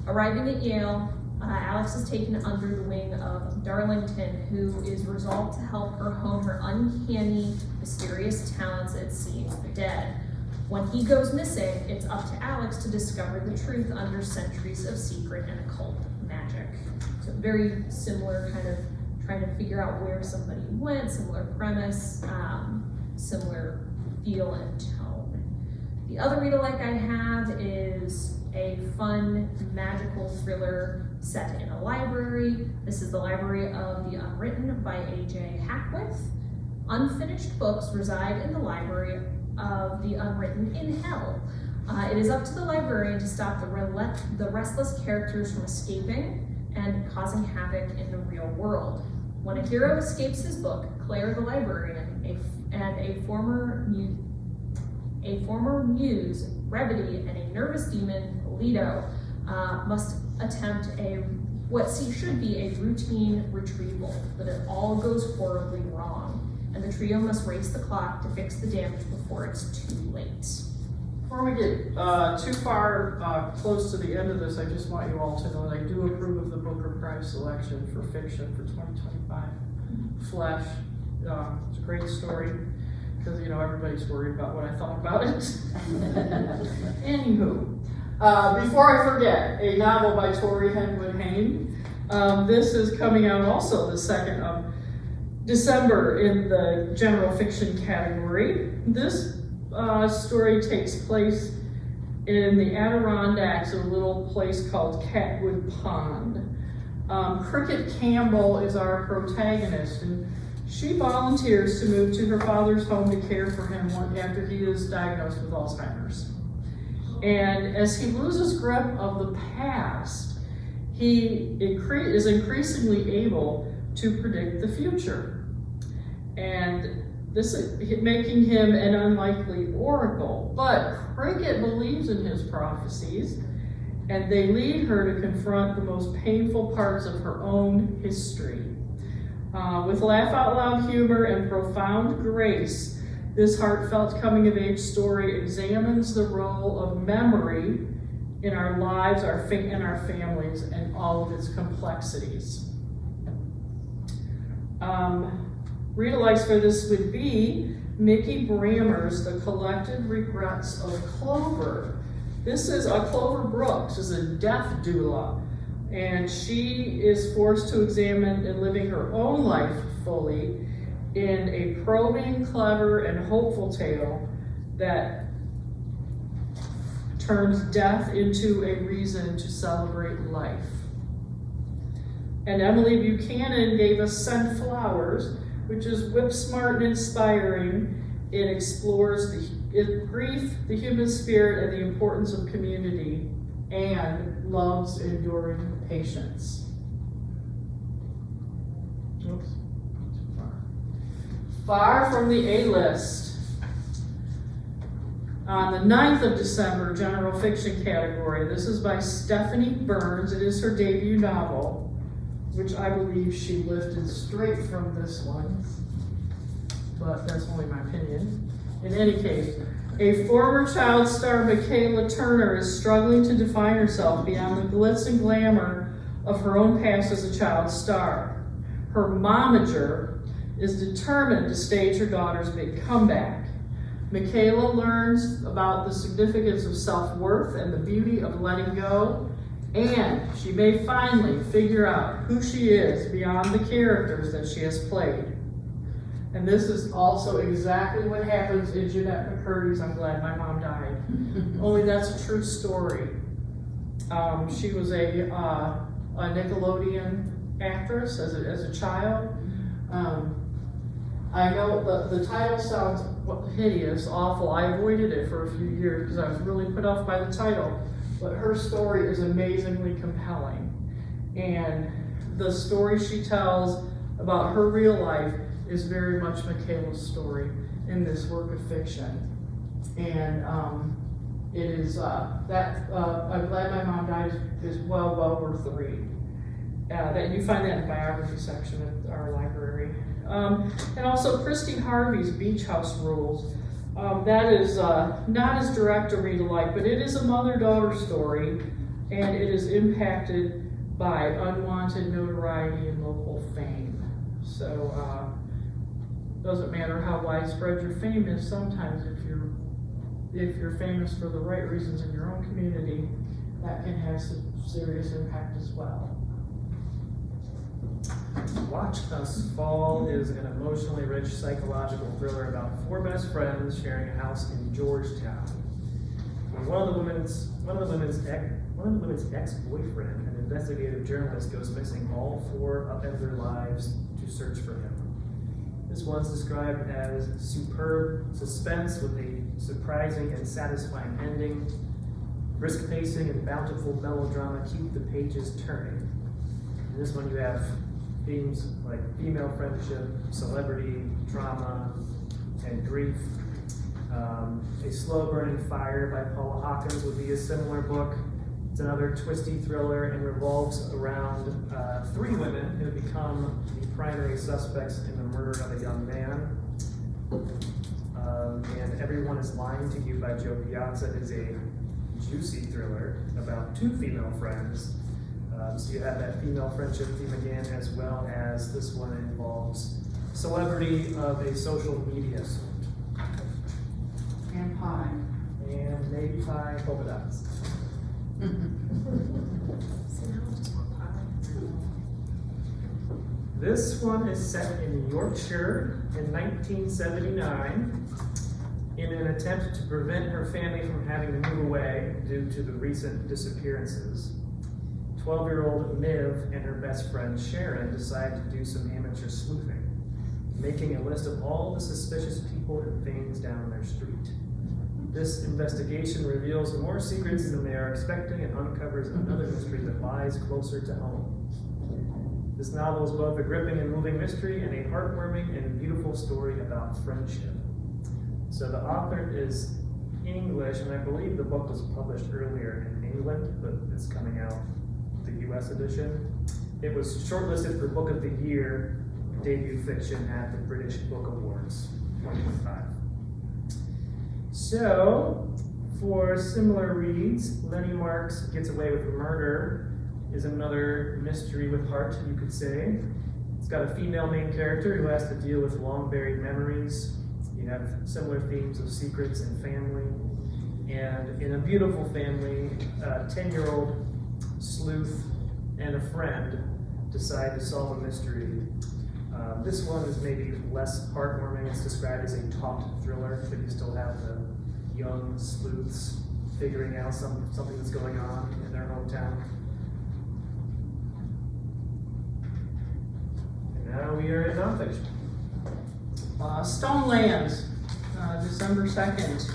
Arriving at Yale, Alex is taken under the wing of Darlington, who is resolved to help her hone her uncanny, mysterious talents at seeing the dead. When he goes missing, it's up to Alex to discover the truth under centuries of secret and occult magic. So very similar, kind of trying to figure out where somebody went, similar premise, similar feel and tone. The other read-alike I have is a fun, magical thriller set in a library. This is The Library of the Unwritten by A.J. Hackwith. Unfinished books reside in the Library of the Unwritten in hell. It is up to the librarian to stop the restless characters from escaping and causing havoc in the real world. When a hero escapes his book, Claire the librarian, and a former muse, Brevity, and a nervous demon, Leto, must attempt what should be a routine retrieval, but it all goes horribly wrong, and the trio must race the clock to fix the damage before it's too late. Before we get too far close to the end of this, I just want you all to know that I do approve of the Booker Prize selection for fiction for 2025. Flesh, it's a great story, because everybody's worried about what I thought about it. Anywho, before I forget, a novel by Tori Henwood Hayne. This is coming out also the 2nd of December in the general fiction category. This story takes place in the Adirondacks, a little place called Catwood Pond. Cricket Campbell is our protagonist, and she volunteers to move to her father's home to care for him after he is diagnosed with Alzheimer's. And as he loses grip of the past, he is increasingly able to predict the future. And this is making him an unlikely oracle. But Cricket believes in his prophecies, and they lead her to confront the most painful parts of her own history. With laugh-out-loud humor and profound grace, this heartfelt coming-of-age story examines the role of memory in our lives, and our families, and all of its complexities. Read-alikes for this would be Mickey Brammer's The Collected Regrets of Clover. This is Clover Brooks, is a death doula, and she is forced to examine and living her own life fully in a probing, clever, and hopeful tale that turns death into a reason to celebrate life. And Emily Buchanan gave us Scent Flowers, which is whip-smart and inspiring. It explores grief, the human spirit, and the importance of community, and love's enduring patience. Oops. Far from the A-list. On the 9th of December, general fiction category. This is by Stephanie Burns. It is her debut novel, which I believe she lifted straight from this one, but that's only my opinion. In any case, a former child star, Michaela Turner, is struggling to define herself beyond the glitz and glamour of her own past as a child star. Her momager is determined to stage her daughter's big comeback. Michaela learns about the significance of self-worth and the beauty of letting go, and she may finally figure out who she is beyond the characters that she has played. And this is also exactly what happens in Jeanette McCurdy's I'm Glad My Mom Died. Only that's a true story. She was a Nickelodeon actress as a child. I know the title sounds hideous, awful. I avoided it for a few years because I was really put off by the title. But her story is amazingly compelling. And the story she tells about her real life is very much Michaela's story in this work of fiction. And it is, I'm Glad My Mom Died is well worth the read. That you find that in the biography section at our library. And also Christy Harvey's Beach House Rules. That is not as direct a read-alike, but it is a mother-daughter story, and it is impacted by unwanted notoriety and local fame. So, doesn't matter how widespread your fame is, sometimes if you're famous for the right reasons in your own community, that can have some serious impact as well. Watch Us Fall is an emotionally rich psychological thriller about four best friends sharing a house in Georgetown. When one of the women's ex-boyfriend, an investigative journalist, goes missing, all four upend their lives to search for him. This one's described as superb suspense with a surprising and satisfying ending. Brisk pacing and bountiful melodrama keep the pages turning. In this one you have themes like female friendship, celebrity, trauma, and grief. A Slow Burning Fire by Paula Hawkins would be a similar book. It's another twisty thriller and revolves around three women who become the primary suspects in the murder of a young man. And Everyone Is Lying to You by Jo Piazza is a juicy thriller about two female friends. So you have that female friendship theme again, as well as this one involves celebrity of a social media sort. And pie. And maybe pie, polka dots. So now I just want pie. This one is set in Yorkshire in 1979 in an attempt to prevent her family from having to move away due to the recent disappearances. 12-year-old Miv and her best friend Sharon decide to do some amateur sleuthing, making a list of all the suspicious people and things down their street. This investigation reveals more secrets than they are expecting and uncovers another mystery that lies closer to home. This novel is both a gripping and moving mystery and a heartwarming and beautiful story about friendship. So the author is English, and I believe the book was published earlier in England, but it's coming out, the US edition. It was shortlisted for Book of the Year debut fiction at the British Book Awards 2025. So, for similar reads, Lenny Marks Gets Away with Murder is another mystery with heart, you could say. It's got a female main character who has to deal with long buried memories. You have similar themes of secrets and family. And in a beautiful family, a 10-year-old sleuth and a friend decide to solve a mystery. This one is maybe less heartwarming. It's described as a taut thriller, but you still have the young sleuths figuring out something that's going on in their hometown. And now we are in nonfiction. Stone Lands, December 2nd,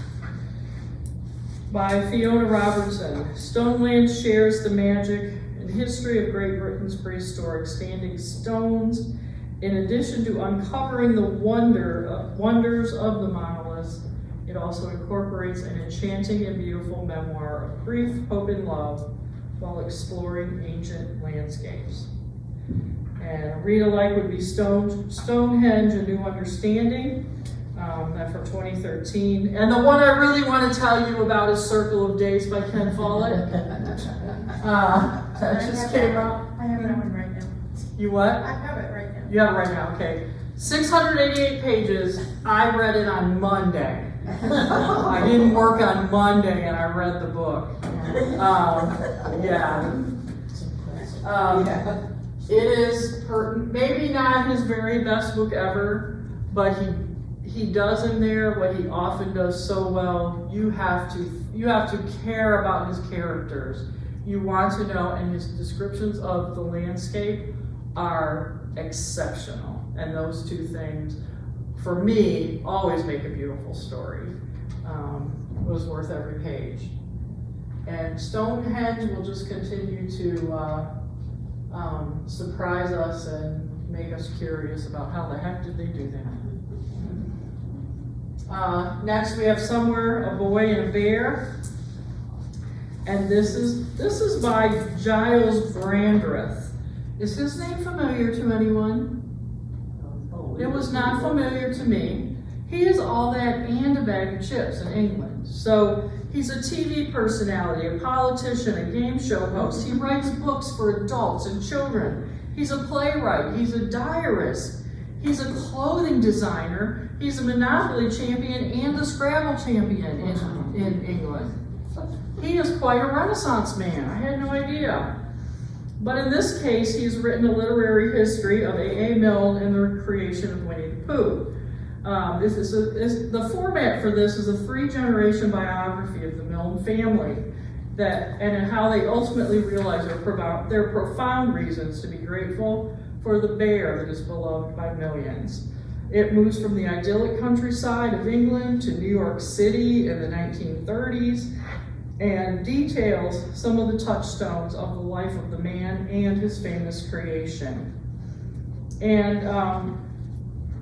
by Fiona Robertson. Stone Lands shares the magic and history of Great Britain's prehistoric standing stones. In addition to uncovering the wonders of the monoliths, it also incorporates an enchanting and beautiful memoir of grief, hope, and love while exploring ancient landscapes. And a read-alike would be Stonehenge, A New Understanding, that from 2013. And the one I really want to tell you about is Circle of Days by Ken Follett. That just came out. I have that one right now. You what? I have it right now. You have it right now, okay. 688 pages. I read it on Monday. I didn't work on Monday and I read the book. It is maybe not his very best book ever, but he does in there what he often does so well. You have to care about his characters. You want to know, and his descriptions of the landscape are exceptional. And those two things, for me, always make a beautiful story. Was worth every page. And Stonehenge will just continue to surprise us and make us curious about how the heck did they do that. Next we have Somewhere a Boy and a Bear. And this is by Giles Brandreth. Is his name familiar to anyone? It was not familiar to me. He is all that and a bag of chips in England. So he's a TV personality, a politician, a game show host. He writes books for adults and children. He's a playwright. He's a diarist. He's a clothing designer. He's a Monopoly champion and a Scrabble champion in England. He is quite a Renaissance man. I had no idea. But in this case, he's written a literary history of A.A. Milne and the creation of Winnie the Pooh. The format for this is a 3-generation biography of the Milne family and how they ultimately realize their profound reasons to be grateful for the bear that is beloved by millions. It moves from the idyllic countryside of England to New York City in the 1930s and details some of the touchstones of the life of the man and his famous creation. And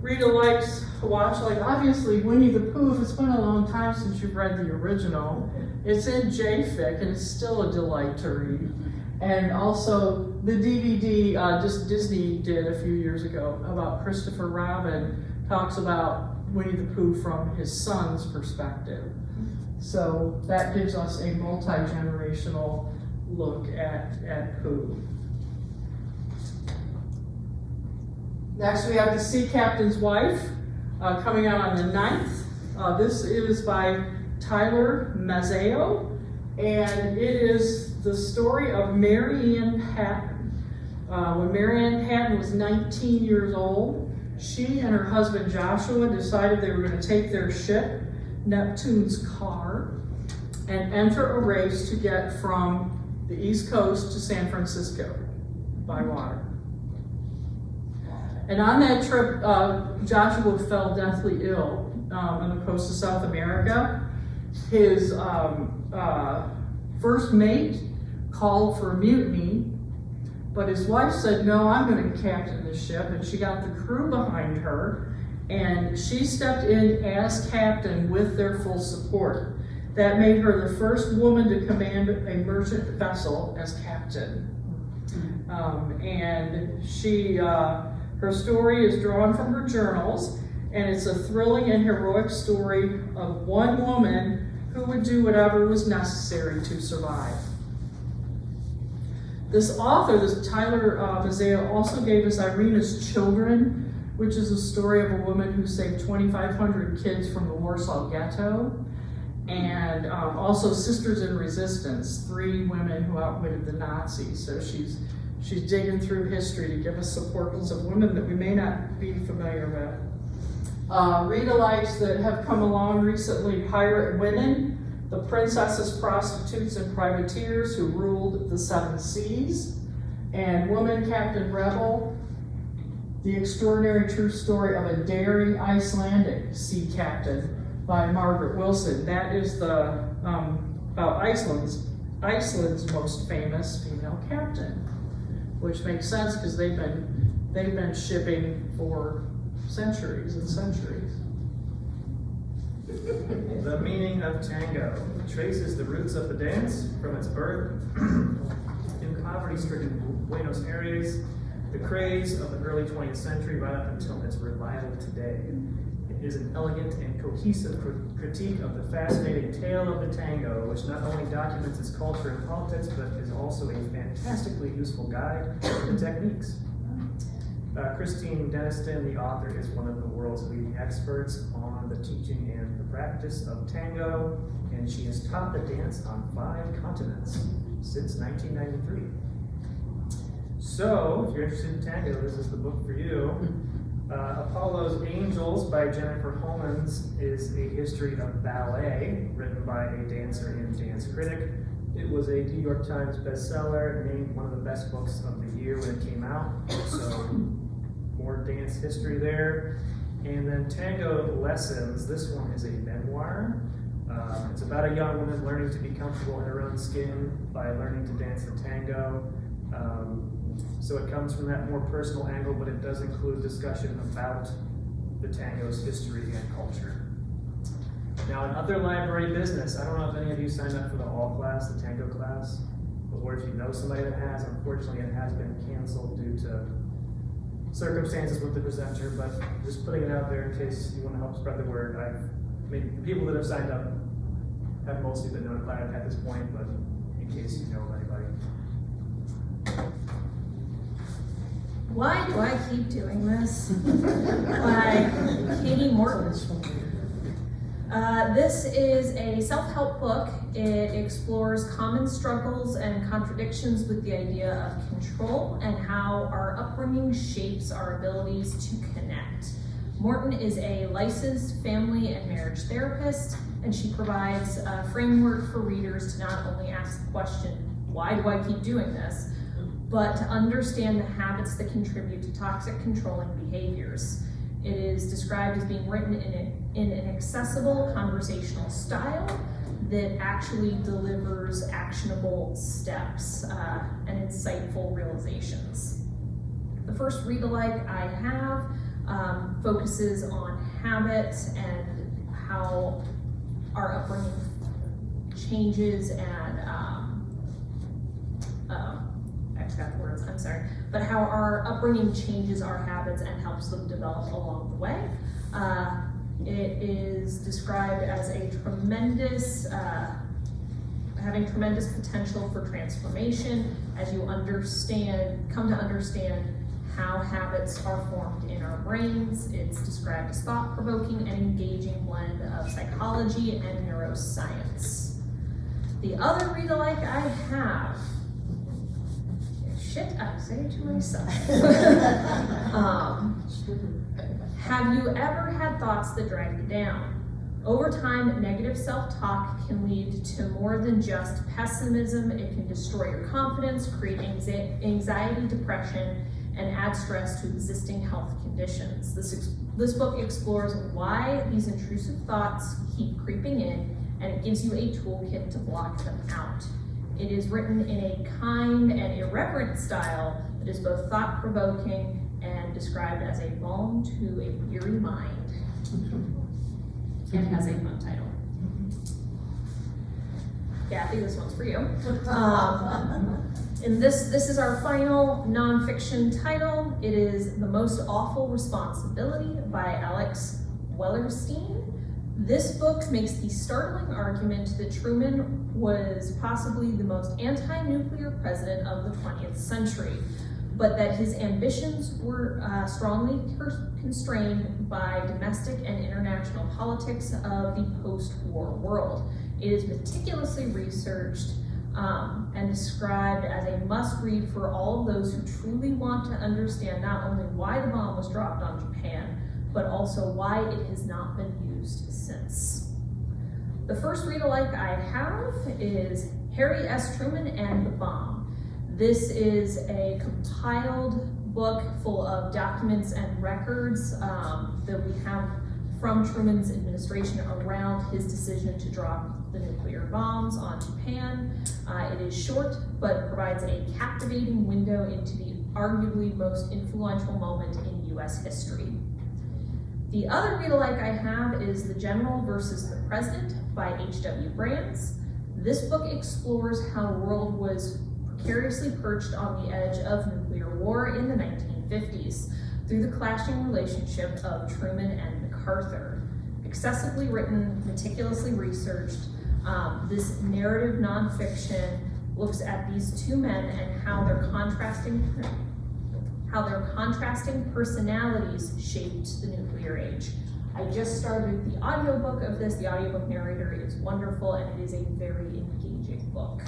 Rita likes to watch, obviously Winnie the Pooh. If it's been a long time since you've read the original, it's in JFIC and it's still a delight to read. And also the DVD Disney did a few years ago about Christopher Robin talks about Winnie the Pooh from his son's perspective. So that gives us a multi-generational look at Pooh. Next, we have The Sea Captain's Wife, coming out on the 9th. This is by Tyler Mazzeo, and it is the story of Mary Ann Patton. When Mary Ann Patton was 19 years old, she and her husband Joshua decided they were going to take their ship, Neptune's Car, and enter a race to get from the East Coast to San Francisco by water. And on that trip, Joshua fell deathly ill on the coast of South America. His first mate called for a mutiny, but his wife said, no, I'm going to captain this ship, and she got the crew behind her, and she stepped in as captain with their full support. That made her the first woman to command a merchant vessel as captain. And she... her story is drawn from her journals, and it's a thrilling and heroic story of one woman who would do whatever was necessary to survive. This author, this Tyler Mazzeo, also gave us Irina's Children, which is a story of a woman who saved 2,500 kids from the Warsaw Ghetto, and also Sisters in Resistance, 3 women who outwitted the Nazis. So she's digging through history to give us some portraits of women that we may not be familiar with. Rita likes that have come along recently, Pirate Women, the princesses, prostitutes, and privateers who ruled the 7 seas, and Woman Captain Rebel, the extraordinary true story of a daring Icelandic sea captain by Margaret Wilson. That is the about Iceland's most famous female captain, which makes sense because they've been shipping for centuries and centuries. The Meaning of Tango traces the roots of the dance from its birth in poverty-stricken Buenos Aires, the craze of the early 20th century right up until its revival today. It is an elegant and cohesive critique of the fascinating tale of the tango, which not only documents its culture and politics, but is also a fantastically useful guide to the techniques. Christine Deniston, the author, is one of the world's leading experts on the teaching and the practice of tango, and she has taught the dance on 5 continents since 1993. So, if you're interested in tango, this is the book for you. Apollo's Angels by Jennifer Holmans is a history of ballet written by a dancer and dance critic. It was a New York Times bestseller, named one of the best books of the year when it came out. So more dance history there. And then Tango Lessons, this one is a memoir. It's about a young woman learning to be comfortable in her own skin by learning to dance the tango. So it comes from that more personal angle, but it does include discussion about the tango's history and culture. Now, in other library business, I don't know if any of you signed up for the all class, the tango class, or if you know somebody that has. Unfortunately, it has been canceled due to circumstances with the presenter, but just putting it out there in case you want to help spread the word. I mean, the people that have signed up have mostly been notified at this point, but in case you know of anybody. Why do I keep doing this? By Katie Morton. This is a self-help book. It explores common struggles and contradictions with the idea of control and how our upbringing shapes our abilities to connect. Morton is a licensed family and marriage therapist, and she provides a framework for readers to not only ask the question, why do I keep doing this, but to understand the habits that contribute to toxic controlling behaviors. It is described as being written in an accessible conversational style that actually delivers actionable steps and insightful realizations. The first read-alike I have focuses on habits and how our upbringing changes and I forgot the words, I'm sorry, but how our upbringing changes our habits and helps them develop along the way. It is described as a tremendous, having tremendous potential for transformation as you come to understand how habits are formed in our brains. It's described as thought-provoking and engaging blend of psychology and neuroscience. The other read-alike I have, shit, I say it to myself. Have you ever had thoughts that drag you down? Over time, negative self-talk can lead to more than just pessimism. It can destroy your confidence, create anxiety, depression, and add stress to existing health conditions. This book explores why these intrusive thoughts keep creeping in, and it gives you a toolkit to block them out. It is written in a kind and irreverent style that is both thought-provoking and described as a balm to a weary mind. And has a fun title. Kathy, this one's for you. And this is our final nonfiction title. It is The Most Awful Responsibility by Alex Wellerstein. This book makes the startling argument that Truman was possibly the most anti-nuclear president of the 20th century, but that his ambitions were strongly constrained by domestic and international politics of the post-war world. It is meticulously researched and described as a must-read for all of those who truly want to understand not only why the bomb was dropped on Japan, but also why it has not been used since. The first read-alike I have is Harry S. Truman and the Bomb. This is a compiled book full of documents and records that we have from Truman's administration around his decision to drop the nuclear bombs on Japan. It is short, but provides a captivating window into the arguably most influential moment in US history. The other read-alike I have is The General versus the President by H.W. Brands. This book explores how the world was precariously perched on the edge of nuclear war in the 1950s through the clashing relationship of Truman and MacArthur. Excessively written, meticulously researched, this narrative nonfiction looks at these two men and how their contrasting personalities shaped the nuclear age. I just started the audiobook of this. The audiobook narrator is wonderful, and it is a very engaging book.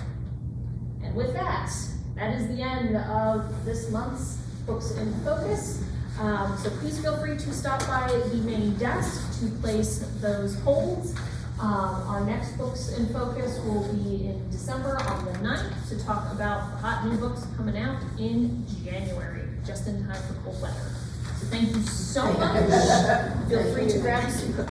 And with that, that is the end of this month's Books in Focus. So please feel free to stop by the main desk to place those holds. Our next Books in Focus will be in December on the 9th to talk about the hot new books coming out in January, just in time for cold weather. So thank you so much. Feel free to grab some